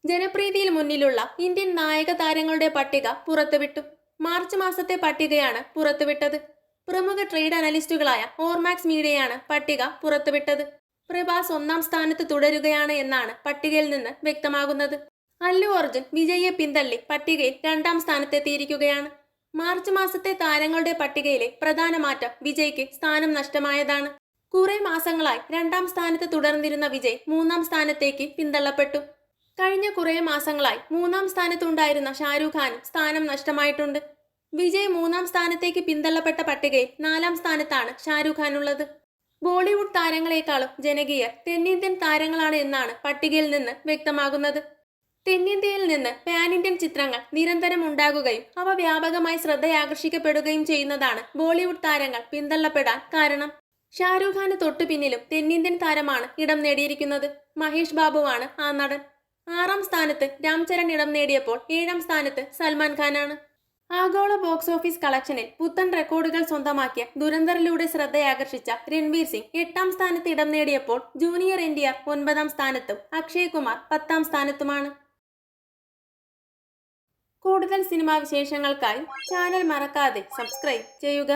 ജനപ്രീതിയിൽ മുന്നിലുള്ള ഇന്ത്യൻ നായക താരങ്ങളുടെ പട്ടിക പുറത്തുവിട്ടു. മാർച്ച് മാസത്തെ പട്ടികയാണ് പുറത്തുവിട്ടത്. പ്രമുഖ ട്രേഡ് അനലിസ്റ്റുകളായ ഓർമാക്സ് മീഡിയയാണ് പട്ടിക പുറത്തുവിട്ടത്. പ്രഭാസ് ഒന്നാം സ്ഥാനത്ത് തുടരുകയാണ് എന്നാണ് പട്ടികയിൽ നിന്ന് വ്യക്തമാകുന്നത്. അല്ലു അർജുൻ വിജയിയെ പിന്തള്ളി പട്ടികയിൽ രണ്ടാം സ്ഥാനത്തെത്തിയിരിക്കുകയാണ്. മാർച്ച് മാസത്തെ താരങ്ങളുടെ പട്ടികയിലെ പ്രധാന മാറ്റം വിജയ്ക്ക് സ്ഥാനം നഷ്ടമായതാണ്. കുറെ മാസങ്ങളായി രണ്ടാം സ്ഥാനത്ത് തുടർന്നിരുന്ന വിജയ് മൂന്നാം സ്ഥാനത്തേക്ക് പിന്തള്ളപ്പെട്ടു. കഴിഞ്ഞ കുറെ മാസങ്ങളായി മൂന്നാം സ്ഥാനത്തുണ്ടായിരുന്ന ഷാരൂഖ് ഖാനും സ്ഥാനം നഷ്ടമായിട്ടുണ്ട്. വിജയ് മൂന്നാം സ്ഥാനത്തേക്ക് പിന്തള്ളപ്പെട്ട പട്ടികയിൽ നാലാം സ്ഥാനത്താണ് ഷാരൂഖ് ഖാൻ ഉള്ളത്. ബോളിവുഡ് താരങ്ങളെക്കാളും ജനകീയർ തെന്നിന്ത്യൻ താരങ്ങളാണ് എന്നാണ് പട്ടികയിൽ നിന്ന് വ്യക്തമാകുന്നത്. തെന്നിന്ത്യയിൽ നിന്ന് പാൻ ഇന്ത്യൻ ചിത്രങ്ങൾ നിരന്തരം ഉണ്ടാകുകയും അവ വ്യാപകമായി ശ്രദ്ധയാകർഷിക്കപ്പെടുകയും ചെയ്യുന്നതാണ് ബോളിവുഡ് താരങ്ങൾ പിന്തള്ളപ്പെടാൻ കാരണം. ഷാരൂഖ് ഖാന് തൊട്ടു പിന്നിലും തെന്നിന്ത്യൻ താരമാണ് ഇടം നേടിയിരിക്കുന്നത്. മഹേഷ് ബാബുവാണ് ആ നടൻ. 6ാം സ്ഥാനത്ത് രാംചരൺ ഇടം നേടിയപ്പോൾ 7ാം സ്ഥാനത്ത് സൽമാൻ ഖാനാണ്. ആഗോള ബോക്സ് ഓഫീസ് കളക്ഷനിൽ പുത്തൻ റെക്കോർഡുകൾ സ്വന്തമാക്കിയ ദുരന്തറിലൂടെ ശ്രദ്ധയാകർഷിച്ച രൺവീർ സിംഗ് 8ാം സ്ഥാനത്ത് ഇടം നേടിയപ്പോൾ ജൂനിയർ NTR 9ാം സ്ഥാനത്തും അക്ഷയ് കുമാർ 10ാം സ്ഥാനത്തുമാണ്. കൂടുതൽ സിനിമാ വിശേഷങ്ങൾക്കായി ചാനൽ മറക്കാതെ സബ്സ്ക്രൈബ് ചെയ്യുക.